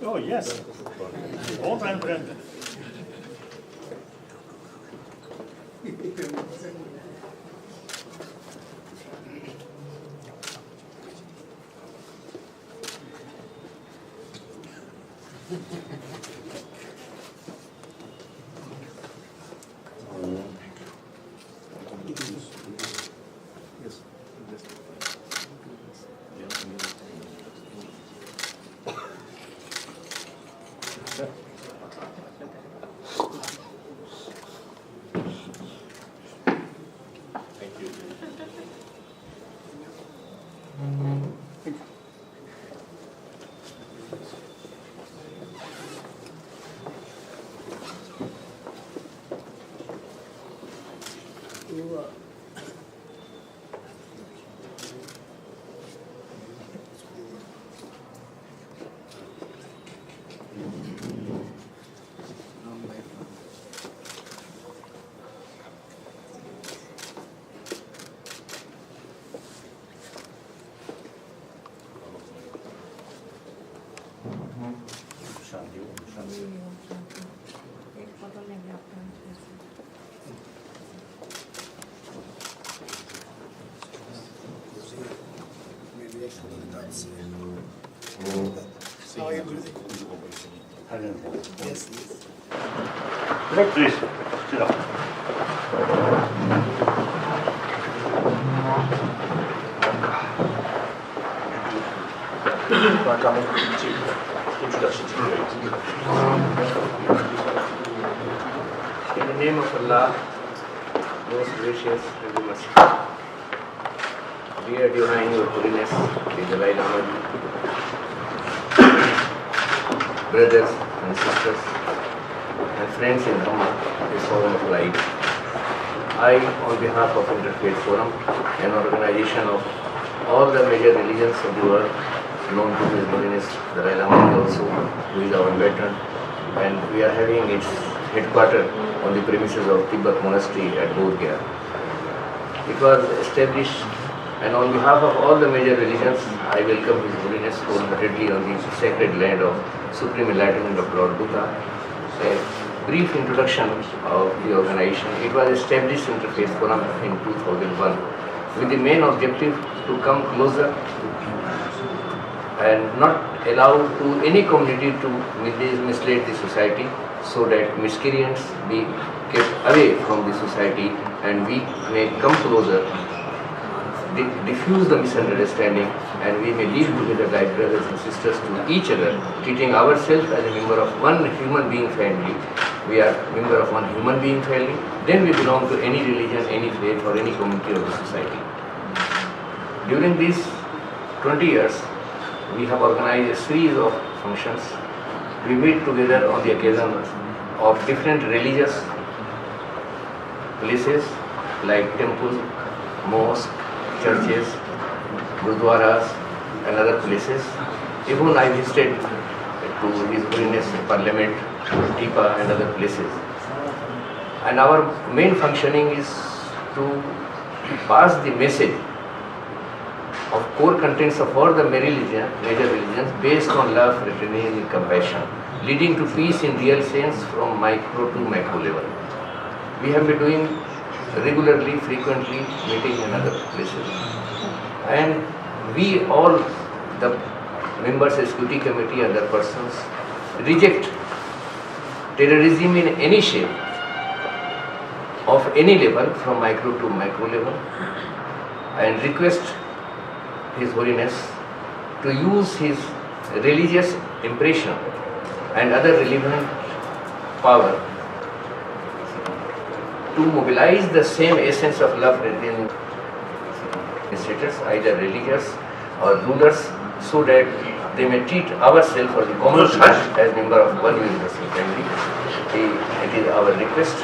Oh, yes. All time friend. Yes, yes. Please, sit down. In the name of Allah, most gracious and merciful, dear Divine Your Holiness, the Dalai Lama, brothers and sisters, and friends in Dhamma, this forum of light, I, on behalf of Interfaith Forum, an organization of all the major religions of the world, known to His Holiness the Dalai Lama also, who is our veteran, and we are having its headquarters on the premises of Tibet Monastery at Bodhgaya. It was established, and on behalf of all the major religions, I welcome His Holiness wholeheartedly on the sacred land of Supreme Enlightenment of Lord Buddha. A brief introduction of the organization. It was established Interfaith Forum in 2001 with the main objective to come closer and not allow to any community to mislead the society, so that miscreants be kept away from the society and we may come closer, diffuse the misunderstanding, and we may live together like brothers and sisters to each other, treating ourselves as a member of one human being family. We are member of one human being family, then we belong to any religion, any faith or any community of the society. During these 20 years, we have organized a series of functions. We meet together on the occasion of different religious places like temples, mosques, churches, gurdwaras and other places. Even I visited to His Holiness Parliament, Tipa and other places. And our main functioning is to pass the message of core contents of all the major religions based on love, fraternity and compassion, leading to peace in real sense from micro to macro level. We have been doing regularly, frequently, meeting in other places. And we all, the members of executive committee and other persons, reject terrorism in any shape, of any level, from micro to macro level, and request His Holiness to use his religious impression and other relevant power to mobilize the same essence of love within status, either religious or rulers, so that they may treat ourselves or the common church as member of one universal family. It is our request,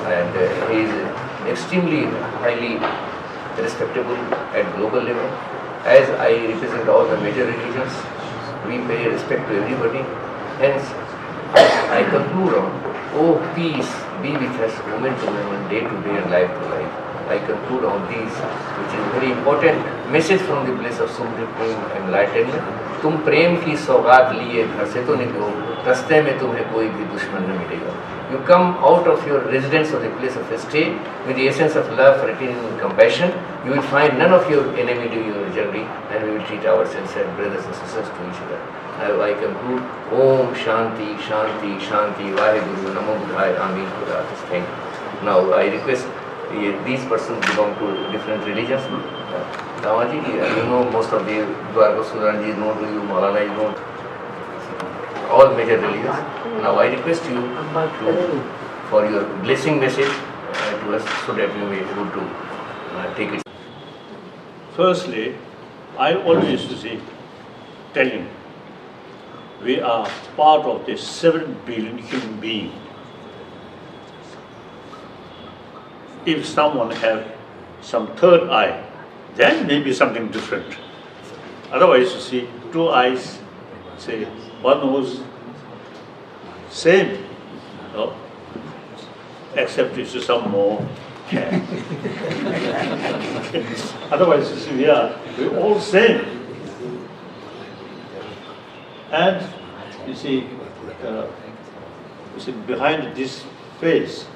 and he is extremely highly respectable at global level. As I represent all the major religions, we pay respect to everybody. Hence, I conclude on, oh peace, be with us moment to moment, day to day and life to life. I conclude on these, which is very important message from the place of supreme enlightenment. तुम प्रेम की सौगात लिए घर से तो निकलो, रास्ते में तुम्हें कोई भी दुश्मन न मिलेगा. You come out of your residence or the place of stay with the essence of love, fraternity and compassion. You will find none of your enemy during your journey, and we will treat ourselves as brothers and sisters to each other. I conclude, Om Shanti, Shanti, Shanti, Vaheguru, Namo Buddhaya, Amin, Khuda Hafiz. Thank you. Now I request, these persons belong to different religions. Damaji, you know most of the Dwarka Sudanji is known to you, Maulana is known, all major religions. Now I request you for your blessing message to us, so that we may be able to take it. Firstly, I always used to say, telling, we are part of the 7 billion human beings. If someone have some third eye, then maybe something different. Otherwise, you see, 2 eyes, say, one nose, same, no? Except you see some more hair. Otherwise, you see, we're all same. And you see, behind this face,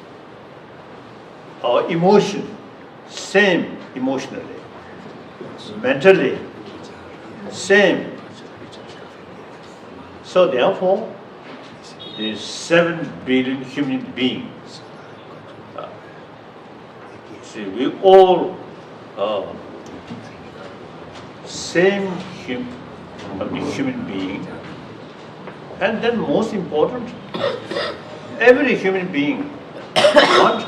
our emotion, same emotionally, mentally, same. So therefore, there is 7 billion human beings. See, we all same human being. And then most important, every human being wants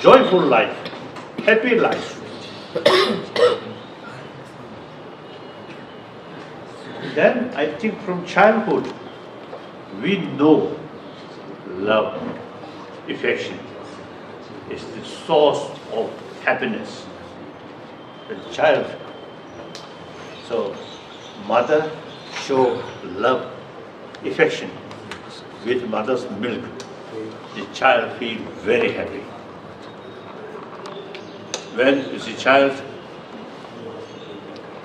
joyful life, happy life. Then I think from childhood, we know love, affection is the source of happiness. The child, so mother show love, affection with mother's milk. The child feel very happy. When you see child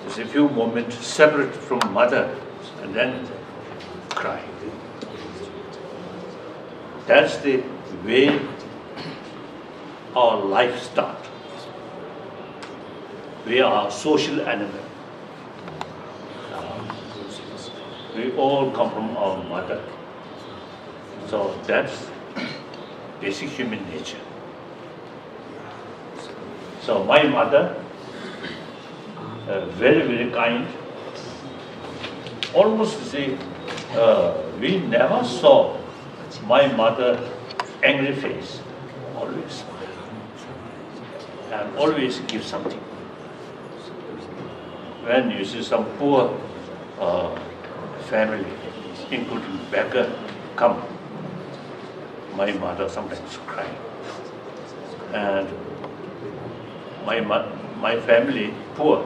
is a few moments separate from mother and then cry. That's the way our life starts. We are a social animal. We all come from our mother. So that's basic human nature. So my mother, very, very kind. Almost say, we never saw my mother angry face. Always smile. And always give something. When you see some poor family, including beggar, come, my mother sometimes cry. And my family poor,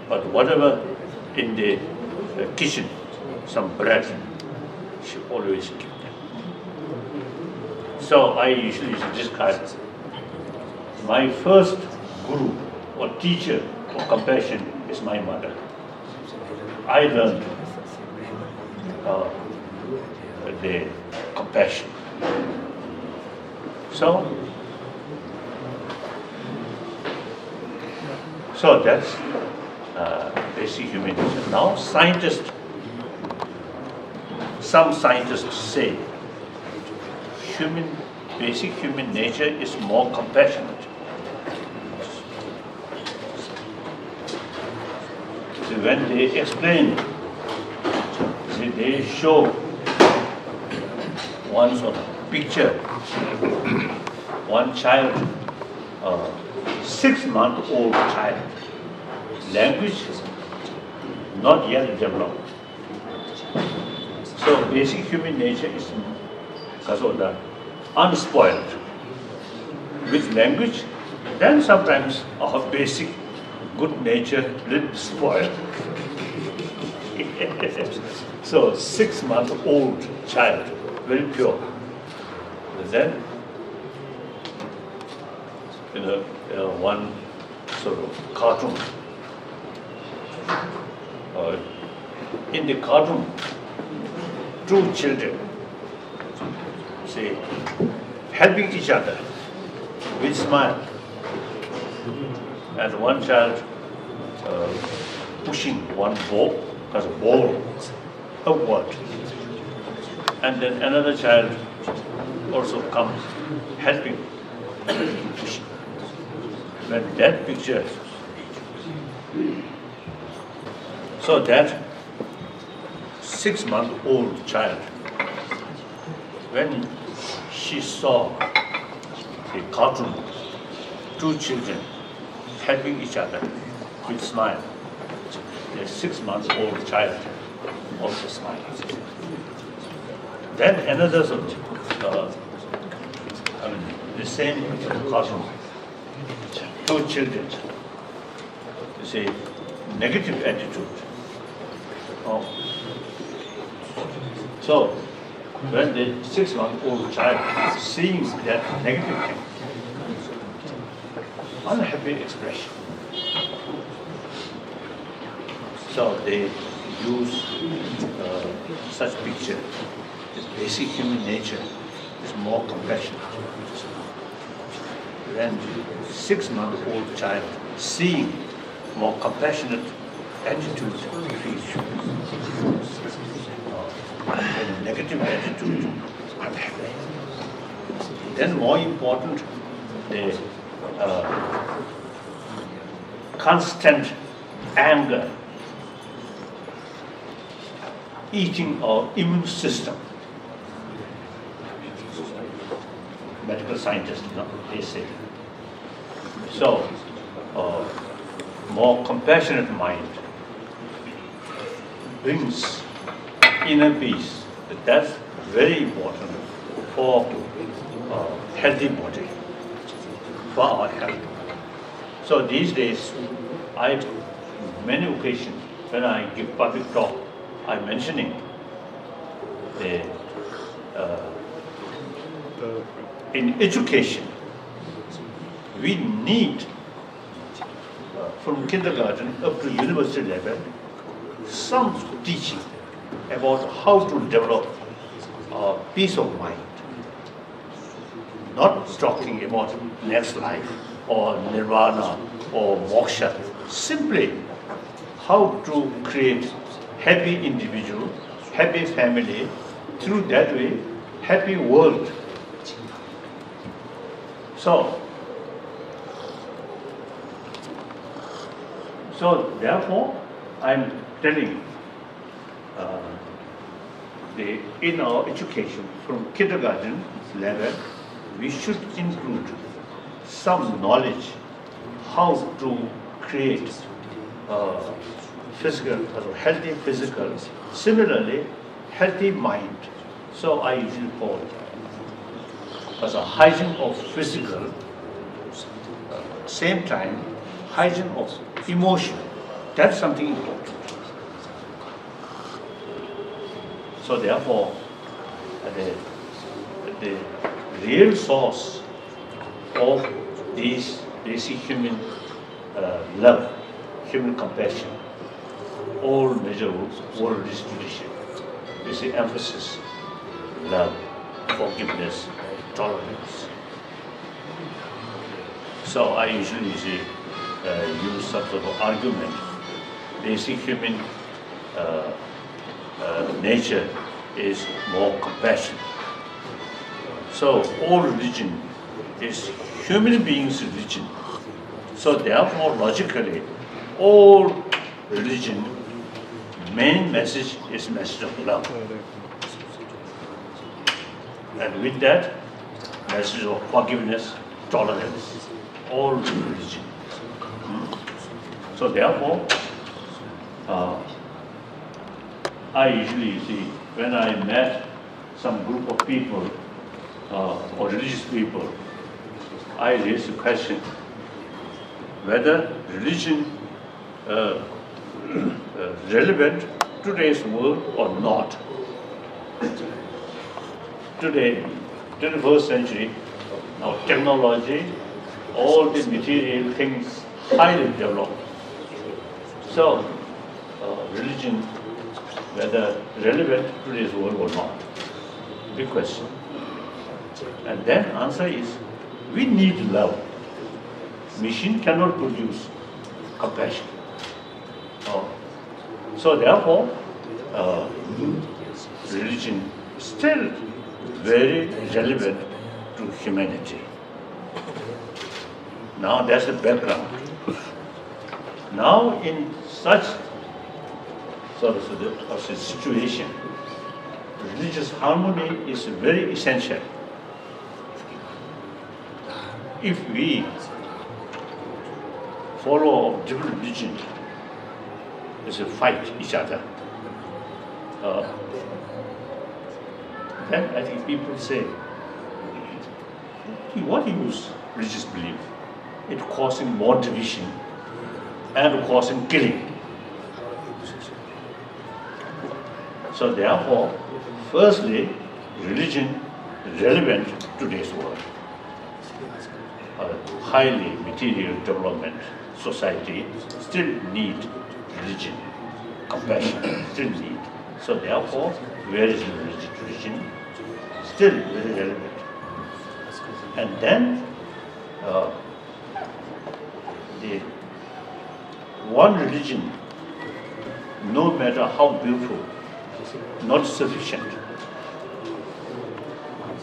but whatever in the kitchen, some bread, she always give them. So I usually describe my first guru or teacher of compassion is my mother. I learned the compassion. So that's basic human nature. Now some scientists say basic human nature is more compassionate. So when they explain, they show one sort of picture. One child, 6-month-old child, language not yet developed. So basic human nature is unspoiled. With language, then sometimes our basic good nature little spoiled. So 6-month-old child, very pure. Then, one sort of cartoon. In the cartoon, 2 children, say, helping each other with smile, and one child pushing one ball upward, and then another child also comes helping pushing. When that picture, so that 6-month-old child, when she saw the cartoon, 2 children helping each other with smile, the 6-month-old child also smiled. Then another subject, the same cartoon, 2 children, you see, negative attitude. So, when the 6-month-old child is seeing that negative thing, unhappy expression, so they use such picture. The basic human nature is more compassionate. When 6-month-old child seeing more compassionate attitude, and negative attitude, unhappy. Then more important, the constant anger eating our immune system. Medical scientists, they say. So, more compassionate mind brings inner peace. That's very important for healthy body, for our health. So these days, many occasions when I give public talk, I'm mentioning in education, we need from kindergarten up to university level some teaching about how to develop peace of mind. Not talking about next life or nirvana or moksha, simply how to create happy individual, happy family, through that way, happy world. So therefore, I'm telling in our education from kindergarten level, we should include some knowledge how to create healthy physical, similarly healthy mind. So I usually call it as a hygiene of physical, same time hygiene of emotion. That's something important. So therefore, the real source of these basic human love, human compassion, all major world tradition, you see emphasis, love, forgiveness, tolerance. So I usually use some sort of argument. Basic human nature is more compassion. So all religion is human beings' religion. So therefore, logically, all religion main message is message of love. And with that, message of forgiveness, tolerance, all religion. So therefore, I usually see when I met some group of people or religious people, I raise the question whether religion relevant to today's world or not. Today, 21st century, now technology, all the material things highly developed. So, religion, whether relevant to today's world or not, big question. And then answer is, we need love. Machine cannot produce compassion. So therefore, religion is still very relevant to humanity. Now that's the background. Now in such sort of a situation, religious harmony is very essential. If we follow different religion, is a fight each other. Then I think people say, what use religious belief? It causing more division and causing killing. So therefore, firstly, religion relevant to today's world. Highly material development society still need religion, compassion, still need. So therefore, where is religion? Still very relevant. And then, the one religion, no matter how beautiful, not sufficient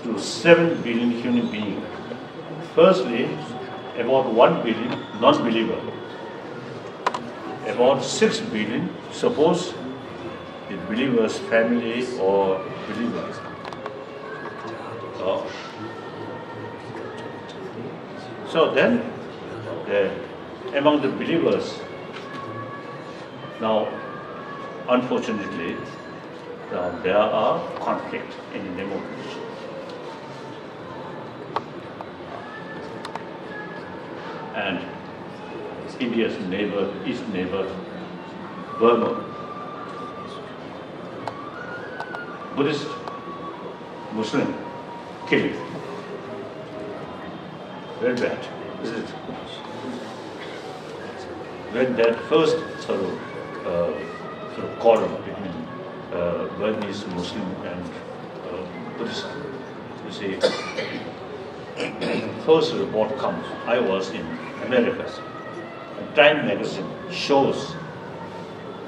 to 7 billion human beings. Firstly, about 1 billion non-believer. About 6 billion, suppose the believer's family or believers. So then, among the believers, now, unfortunately, there are conflicts in the name of religion. And India's neighbor, east neighbor, Burma, Buddhist, Muslim, killing. Very bad, isn't it? When that first sort of quarrel between Burmese Muslim and Buddhist, you see, first report comes. I was in America. And Time magazine shows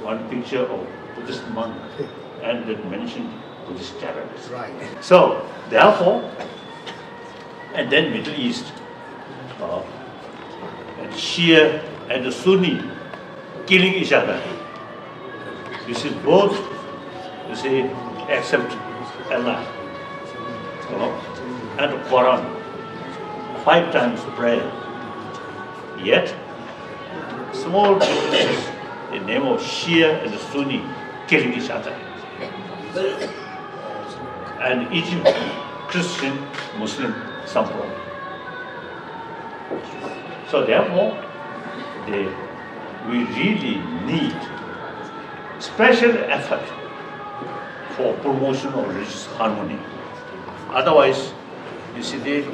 one picture of Buddhist monk and it mentioned Buddhist terrorists. Right. So therefore, and then Middle East, and Shia and the Sunni killing each other. You see, both, you see, accept Allah and the Quran, 5 times prayer. Yet, small differences, the name of Shia and the Sunni killing each other. And each Christian, Muslim, some problem. So therefore, we really need special effort for promotion of religious harmony. Otherwise, you see, the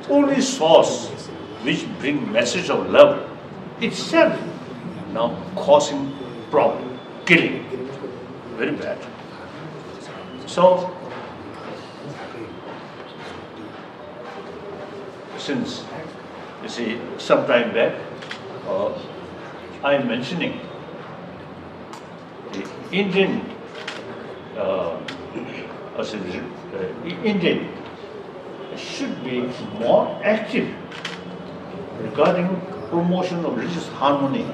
only source which bring message of love itself now causing problem, killing, very bad. So, since, you see, some time back, I am mentioning the Indian, Indian should be more active regarding promotion of religious harmony.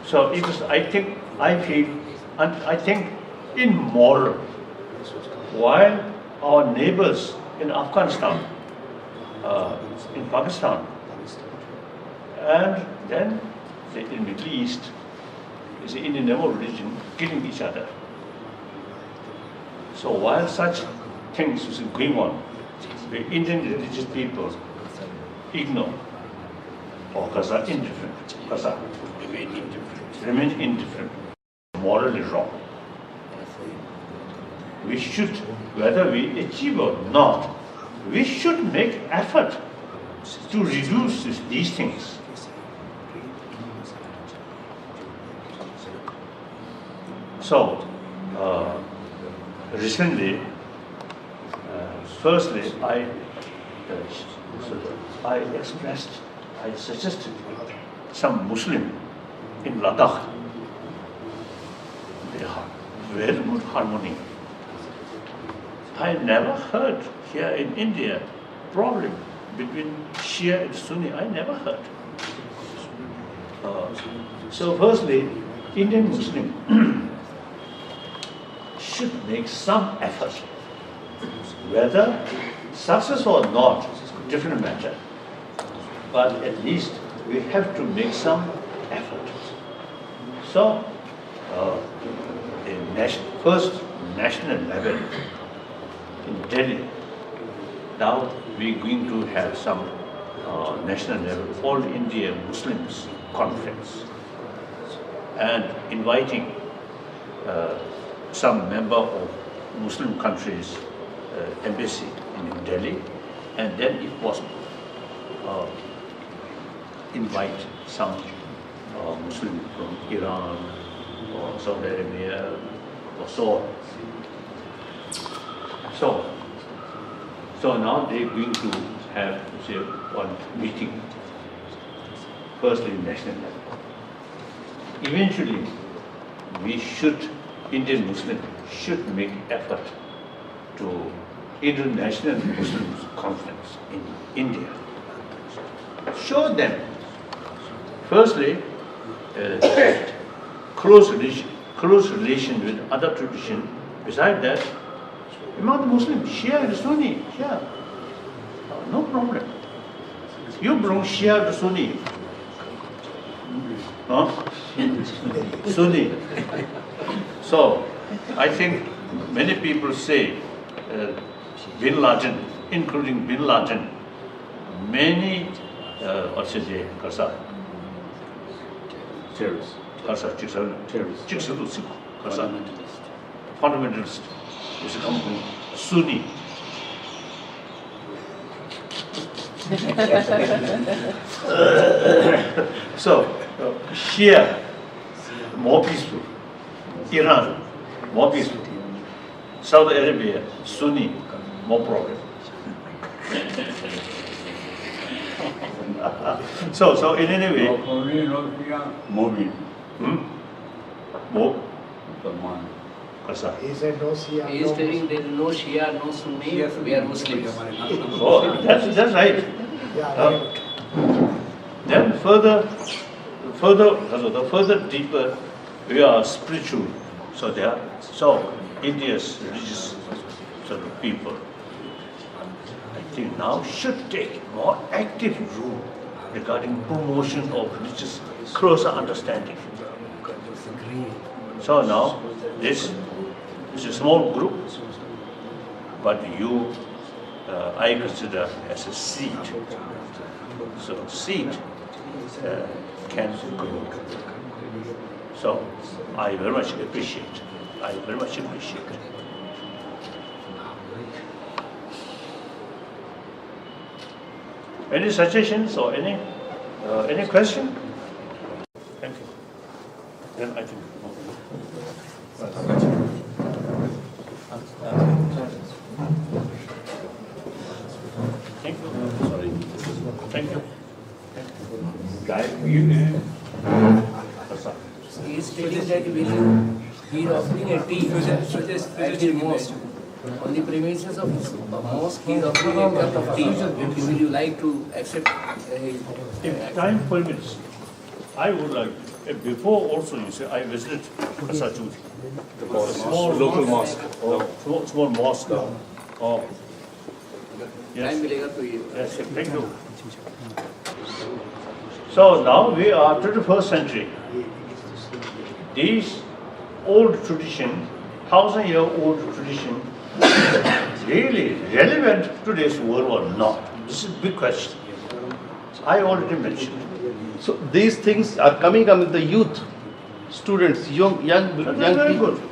So it is, I feel And I think immoral. While our neighbors in Afghanistan, in Pakistan, and then in Middle East, in the name of religion, killing each other. So while such things is going on, the Indian religious people ignore or are indifferent, remain indifferent, morally wrong. We should, whether we achieve or not, we should make effort to reduce these things. So, recently, firstly, I suggested some Muslim in Ladakh, Bihar, very good harmony. I never heard here in India problem between Shia and Sunni. I never heard. So firstly, Indian Muslim should make some effort. Whether success or not, different matter. But at least we have to make some effort. So, first national level in Delhi. Now we're going to have some national level All India Muslims conference and inviting some member of Muslim countries embassy in Delhi, and then if possible invite some Muslim from Iran or Saudi Arabia or so on. So now they're going to have, say, one meeting, firstly national level. Eventually, Indian Muslims should make effort to International Muslims Conference in India. Show them, firstly, close relation with other tradition. Besides that, among the Muslims, Shia and Sunni, yeah, no problem. You bring Shia to Sunni, Sunni. So, I think many people say Bin Laden, including Bin Laden, many terrorists, fundamentalist, is come from Sunni. So, Shia, more peaceful. Iran, more peaceful. Saudi Arabia, Sunni, more problem. So in any way, He said no Shia. He is telling there is no Shia, no Sunni, we are Muslims. Oh, that's right. Yeah, Then further deeper, we are spiritual. So India's religious sort of people, I think now should take more active role regarding promotion of religious closer understanding. So now this is a small group, but I consider as a seed. So seed can grow. So I very much appreciate. Any suggestions or any question? Thank you. Then I think. Thank you. Sorry. Thank you. Gaya, He is telling that he is offering a tea at his mosque. On the premises of his mosque, he is offering a cup of tea. Will you like to accept his if time permits, I would like Before also, you say, I visited Kasachut. Small local mosque. Small mosque. Oh. Yes. Time मिलेगा तो ये Yes, thank you. So now we are 21st century. These old tradition, 1,000-year-old tradition, really relevant to today's world or not? This is a big question. I already mentioned. So these things are coming up with the youth, students, young Very people. good.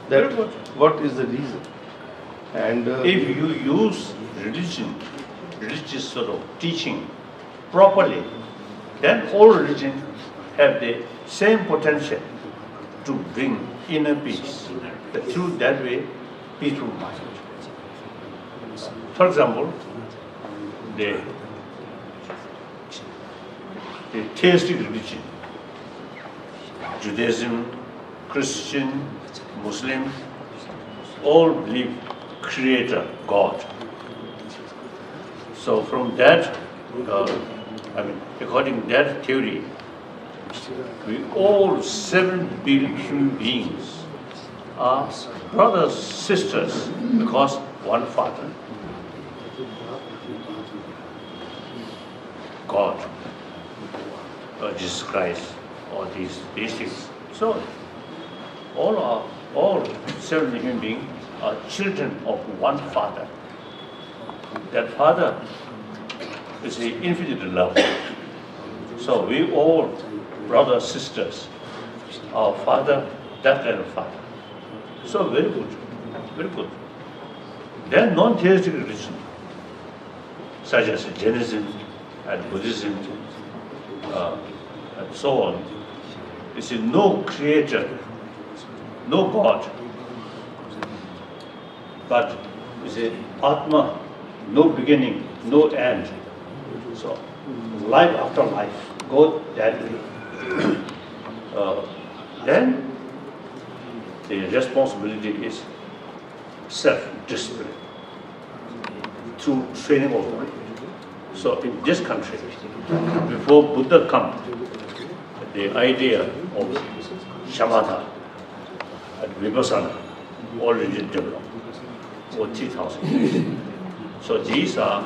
That Very good. what is the reason? And If you use religious sort of teaching properly, then all religions have the same potential to bring inner peace. Through that way, peaceful mind. For example, the theistic religion, Judaism, Christian, Muslim, all believe Creator, God. So from that, according to that theory, we all 7 billion human beings are brothers, sisters, because one Father, God, or Jesus Christ, or these basics. So all 7 human beings are children of one Father. That Father is the infinite love. So we all brothers, sisters, our Father, that kind of Father. So very good, very good. Then non-theistic religion, such as Jainism and Buddhism, and so on, you see no creator, no God, but you see Atma, no beginning, no end. So life after life, go that way. Then the responsibility is self-discipline through training of mind. So in this country, before Buddha come, the idea of shamatha and vipassana already developed for 3,000 years. So these are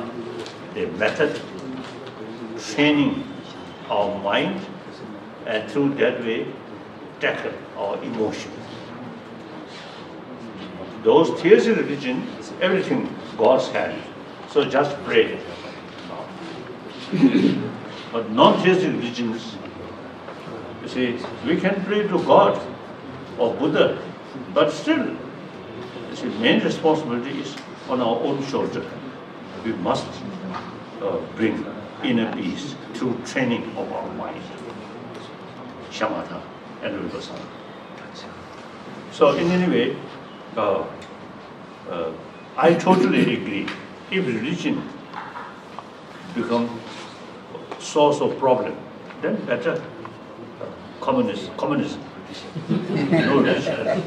the method training our mind, and through that way tackle our emotions. Those theistic religions, everything God's hand. So just pray. But non-theistic religions, you see, we can pray to God or Buddha, but still, you see, main responsibility is on our own shoulder. We must bring inner peace through training of our mind, shamatha and vipassana. So in any way, I totally agree. If religion becomes source of problem, then better communism. No religion.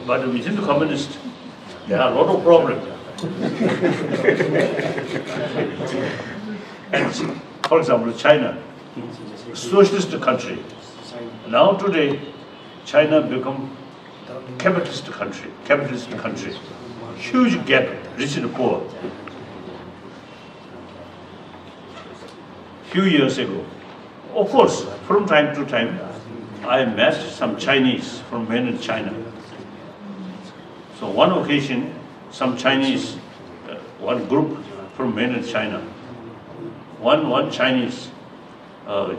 But within the communist, there are a lot of problems. And for example, China, socialist country. Now today, China become capitalist country. Huge gap, rich and poor. Few years ago, of course, from time to time, I met some Chinese from mainland China. So one occasion, some Chinese, one group from mainland China, one Chinese,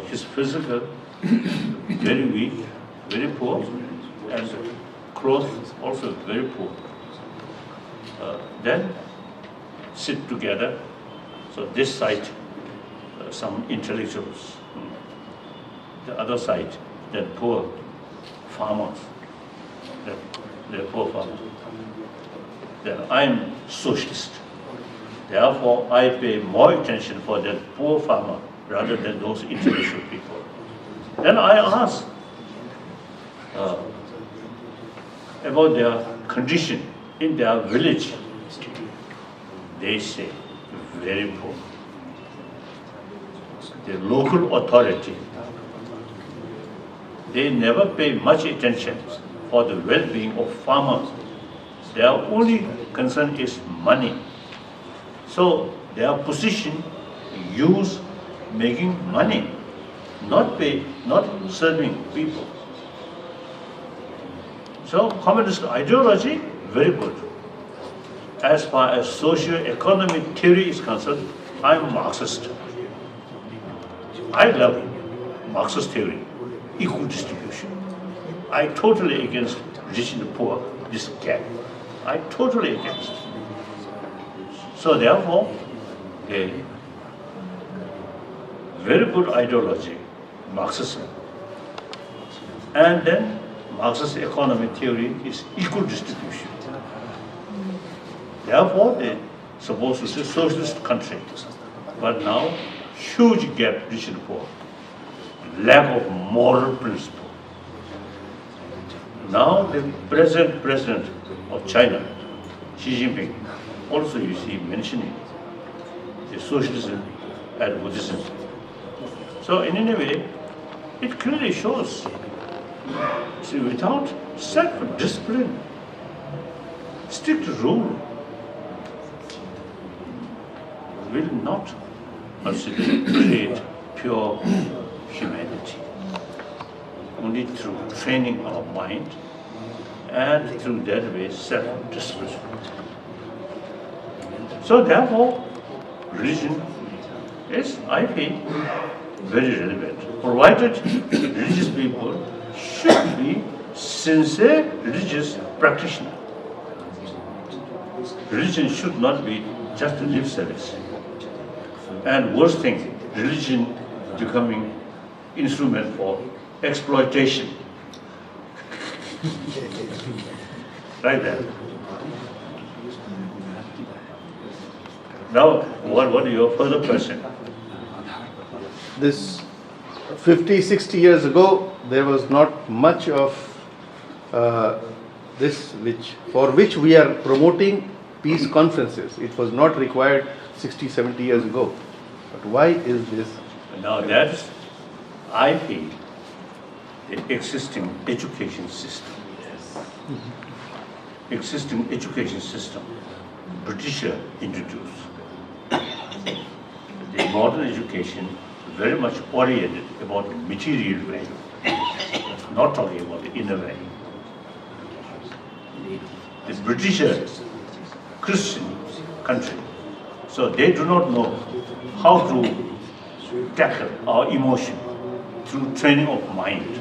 his physical, very weak, very poor, and clothes also very poor. Then sit together. So this side, some intellectuals. The other side, the poor farmers. The poor farmers. Then I am socialist. Therefore, I pay more attention for that poor farmer rather than those intellectual people. Then I ask about their condition in their village. They say, very poor. The local authority they never pay much attention for the well-being of farmers. Their only concern is money. So their position use making money, not serving people. So communist ideology, very good. As far as socio-economic theory is concerned, I am a Marxist. I love Marxist theory, equal distribution. I totally against rich and poor, this gap. I totally against. So therefore, a very good ideology, Marxism. And then Marxist economic theory is equal distribution. Therefore, they supposed to say socialist country. But now, huge gap, rich and poor. Lack of moral principle. Now, the present president of China, Xi Jinping, also you see mentioning the socialism and Buddhism. So in any way, it clearly shows, see, without self-discipline, strict rule, will not create pure humanity. Only through training our mind and through that way self-discipline. So therefore, religion is, I feel, very relevant, provided religious people should be sincere religious practitioners. Religion should not be just a lip service. And worst thing, religion becoming instrument for exploitation. Like that. Now, what is your further question? This 50, 60 years ago, there was not much of this for which we are promoting peace conferences. It was not required 60, 70 years ago. But why is this? Now that's, I feel, the existing education system. Existing education system, British introduced. The modern education very much oriented about the material value, not talking about the inner value. The British Christian country, so they do not know how to tackle our emotion through training of mind.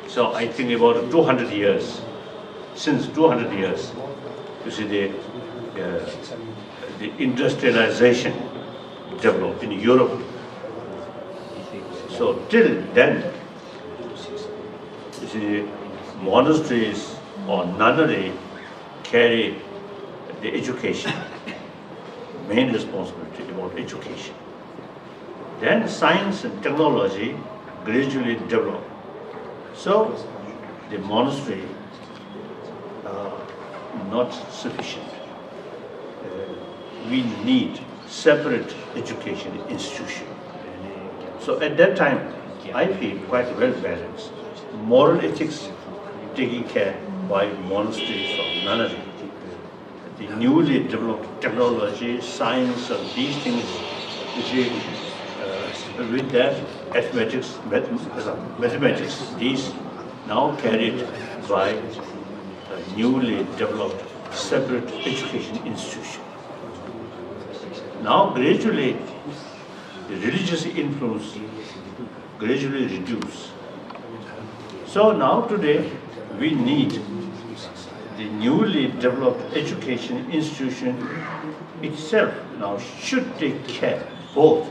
So I think about 200 years, since 200 years, you see the industrialization developed in Europe. So till then, you see, monasteries or nunnery carry the education, main responsibility about education. Then science and technology gradually developed. So the monastery not sufficient. We need separate education institution. So at that time, I feel quite well balanced. Moral ethics taken care by monasteries or nunnery. The newly developed technology, science, and these things, you see, with that, mathematics, these now carried by a newly developed separate education institution. Now gradually, the religious influence gradually reduced. So now today, we need the newly developed education institution itself now should take care both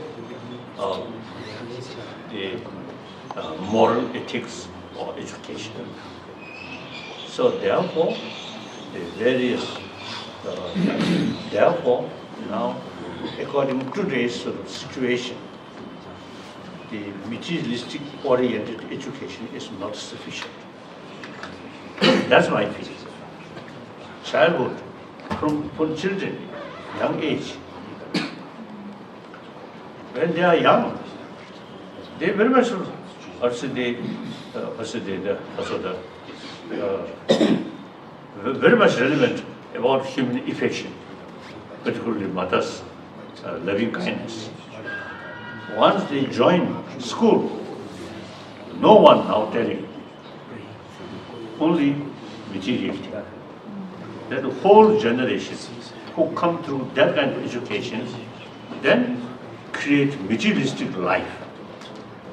of the moral ethics or education. So therefore, the various, therefore now, according to today's sort of situation, the materialistic oriented education is not sufficient. That's my feeling. Childhood, from children, young age, when they are young, they very much very much relevant about human affection, particularly mothers' loving kindness. Once they join school, no one now telling, only materiality. That the whole generation who come through that kind of education then create materialistic life,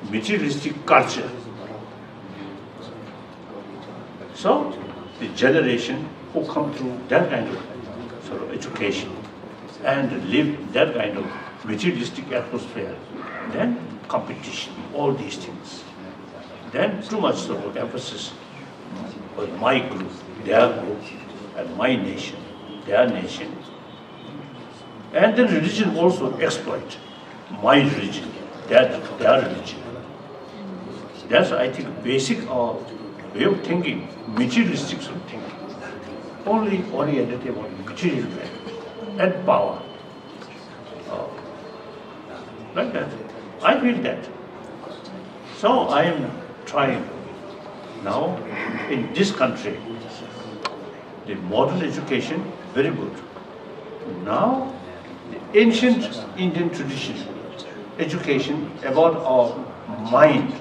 materialistic culture. So the generation who come through that kind of sort of education and live that kind of materialistic atmosphere, then competition, all these things. Then too much sort of emphasis on my group, their group, and my nation, their nation. And then religion also exploit my religion, their religion. That's, I think, basic way of thinking, materialistic sort of thinking. Only oriented about material value and power. Like that. I feel that. So I am trying now in this country, the modern education, very good. Now, the ancient Indian tradition, education about our mind,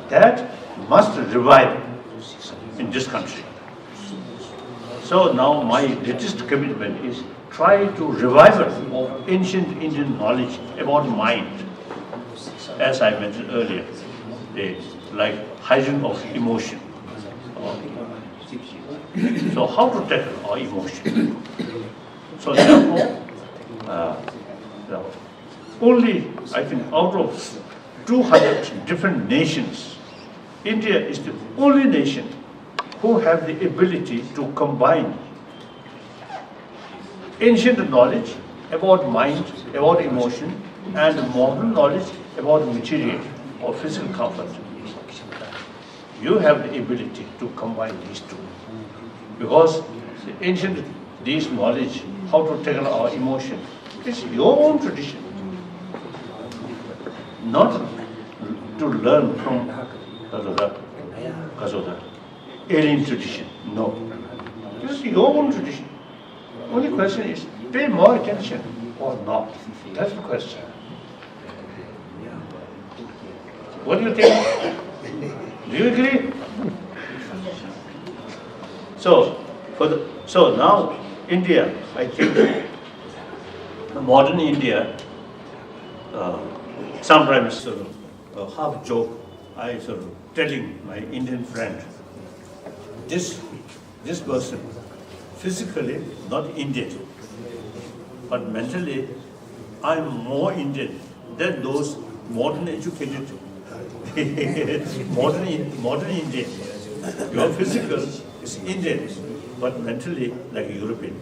that must revive in this country. So now my latest commitment is try to revival of ancient Indian knowledge about mind. As I mentioned earlier, like hygiene of emotion. So how to tackle our emotion? So therefore, only I think out of 200 different nations, India is the only nation who have the ability to combine ancient knowledge about mind, about emotion, and modern knowledge about material or physical comfort. You have the ability to combine these two. Because the ancient, this knowledge, how to tackle our emotion, is your own tradition. Not to learn from alien tradition, no. It's your own tradition. Only question is, pay more attention or not? That's the question. What do you think? Do you agree? So now India, I think, modern India, sometimes sort of half joke, I sort of telling my Indian friend, this person, physically not Indian, but mentally I'm more Indian than those modern educated, modern Indian. Your physical is Indian, but mentally like a European.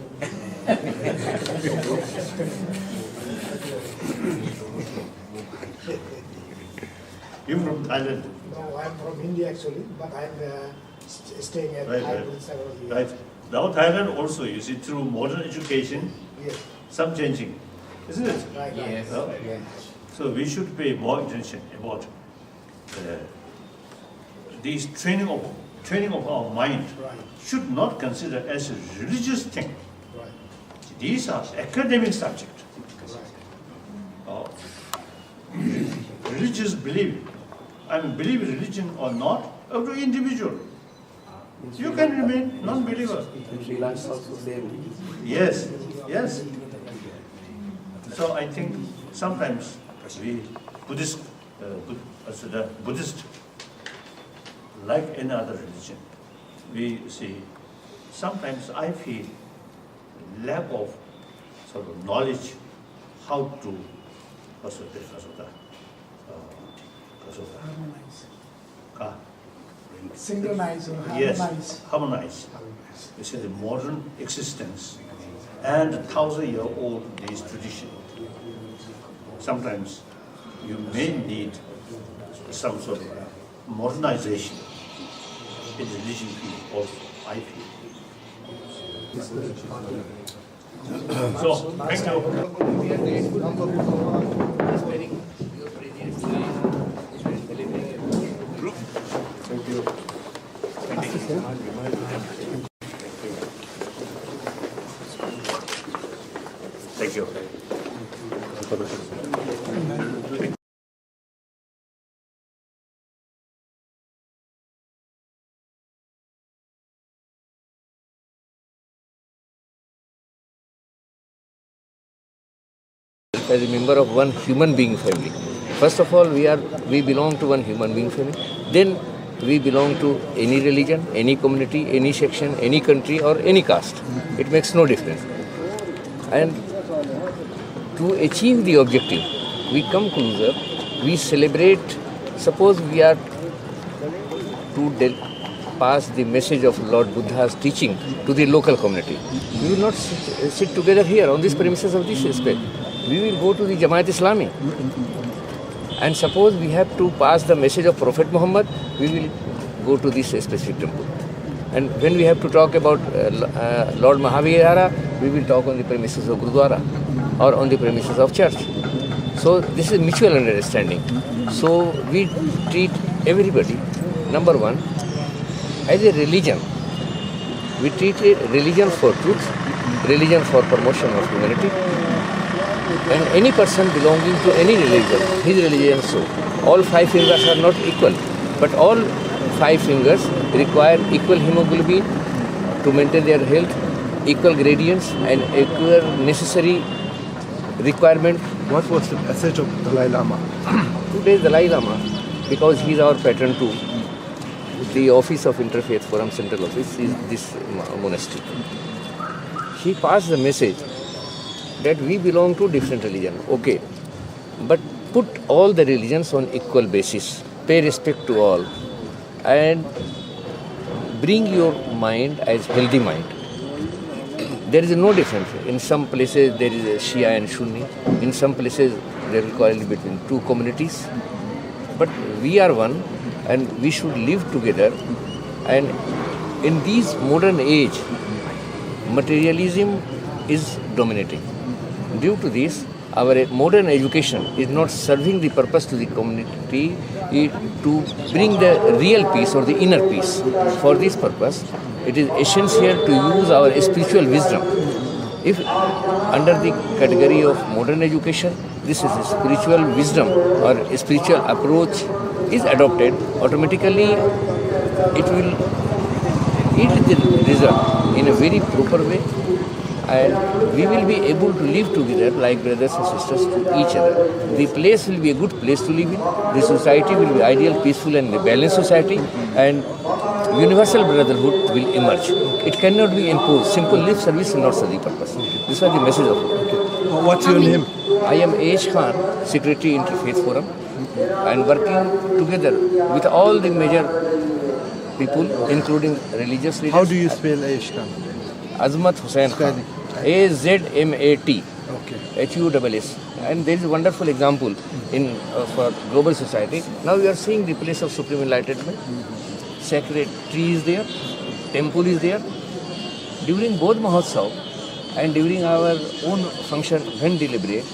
You from Thailand? No, I'm from India actually, but I'm staying at Thailand several years. Right. Now Thailand also, you see, through modern education, Yes. some changing, isn't it? Right. Yes. No? Yes. So we should pay more attention about these training of our mind. Right. Should not consider as a religious thing. Right. These are academic subjects. Right. Religious belief. I mean, believe religion or not, up to individual. You can remain non-believer. Yes, yes. So I think sometimes we Buddhist, like any other religion, we see, sometimes I feel lack of sort of knowledge how to Synchronize or yes, harmonize. harmonize. This is the modern existence and 1,000-year-old this tradition. Sometimes you may need some sort of modernization in the religion field also, I feel. So, thank you. We are grateful for your presence. Thank you. As a member of one human being family. First of all, we belong to one human being family. Then we belong to any religion, any community, any section, any country or any caste. It makes no difference. And to achieve the objective, we come closer, we celebrate. Suppose we are to pass the message of Lord Buddha's teaching to the local community. We will not sit together here on these premises of this space. We will go to the Jamaat Islami. And suppose we have to pass the message of Prophet Muhammad, we will go to this specific temple. And when we have to talk about Lord Mahavira, we will talk on the premises of Gurudwara or on the premises of church. So this is mutual understanding. So we treat everybody, number one, as a religion. We treat a religion for truth, religion for promotion of humanity. And any person belonging to any religion, his religion so. All 5 fingers are not equal, but all 5 fingers require equal hemoglobin to maintain their health, equal gradients and equal necessary requirement. What was the message of Dalai Lama? Today Dalai Lama, because he is our patron too, the office of Interfaith Forum Central Office is this monastery. He passed the message that we belong to different religion, okay, but put all the religions on equal basis, pay respect to all, and bring your mind as healthy mind. There is no difference. In some places there is a Shia and Sunni. In some places there is quarrel between two communities. But we are one, and we should live together. And in this modern age, materialism is dominating. Due to this, our modern education is not serving the purpose to the community to bring the real peace or the inner peace. For this purpose, it is essential to use our spiritual wisdom. If under the category of modern education, this is a spiritual wisdom or a spiritual approach is adopted, automatically it will yield the result in a very proper way, and we will be able to live together like brothers and sisters to each other. The place will be a good place to live in. The society will be ideal, peaceful and balanced society, and universal brotherhood will emerge. It cannot be imposed. Simple lip service will not serve the purpose. This was the message of it. What's your name? I am A.H. Khan, Secretary Interfaith Forum, and working together with all the major people, including religious leaders. How do you spell Aishkan? Azmat Hussain Khan. A-Z-M-A-T. Okay. H-U-S-S. And there is a wonderful example in for global society. Now we are seeing the place of Supreme Enlightenment. Sacred tree is there, temple is there. During both Mahotsav and during our own function when deliberate,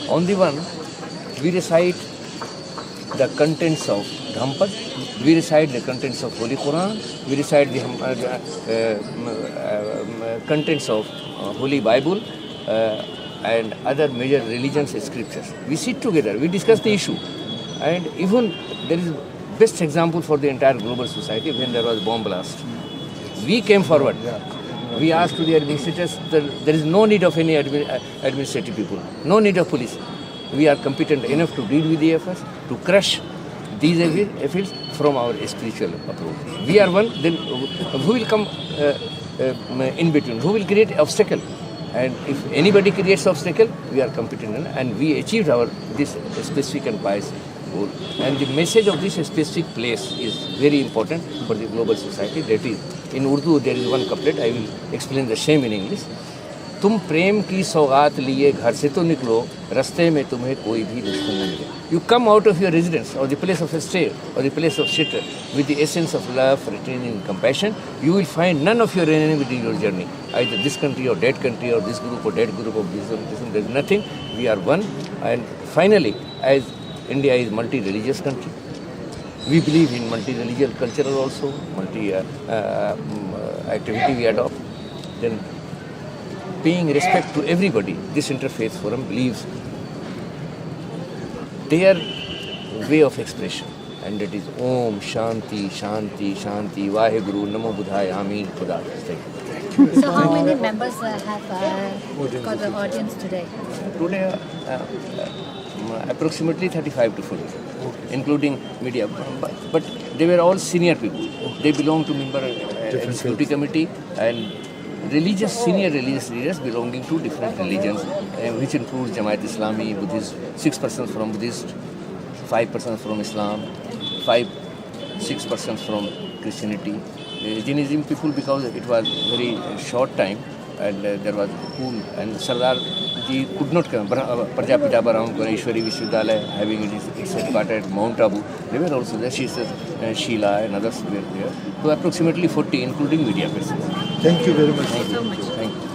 on the one, we recite the contents of Dhampad, we recite the contents of Holy Quran, we recite the contents of Holy Bible and other major religions and scriptures. We sit together, we discuss the issue, and even there is best example for the entire global society when there was bomb blast. We came forward. We asked to the administrators that there is no need of any administrative people, no need of police. We are competent enough to deal with the affairs, to crush these affairs from our spiritual approach. We are one, then who will come in between? Who will create obstacle? And if anybody creates obstacle, we are competent, and we achieved this specific and pious goal. And the message of this specific place is very important for the global society. That is, in Urdu there is one couplet, I will explain the same in English. तुम प्रेम की सौगात लिए घर से तो निकलो, रास्ते में तुम्हें कोई भी दुश्मन न मिले. You come out of your residence or the place of stay or the place of shelter with the essence of love, fraternity and compassion. You will find none of your enemy in your journey, either this country or that country or this group or that group of this. There is nothing. We are one. And finally, as India is multi-religious country. We believe in multi-religious culture also, activity we adopt. Then paying respect to everybody, this interfaith forum believes their way of expression, and that is Om Shanti Shanti Shanti Vaheguru Namo Buddhaya Amin Khuda. Thank you. So how many members have got the audience today? Today, approximately 35 to 40, including media. But they were all senior people. They belong to member executive committee and senior religious leaders belonging to different religions, which includes Jamaat Islami, Buddhist, 6 persons from Buddhist, 5 persons from Islam, 6 persons from Christianity. Jainism people, because it was very short time and there was cool, and Sardar ji could not come. Prajapita Baram Ishwari Vishwadhyaya, having its headquarters at Mount Abu, they were also there. Sheila and others were there. So approximately 40, including media persons. Thank you very much. Thank you so much. Thank you.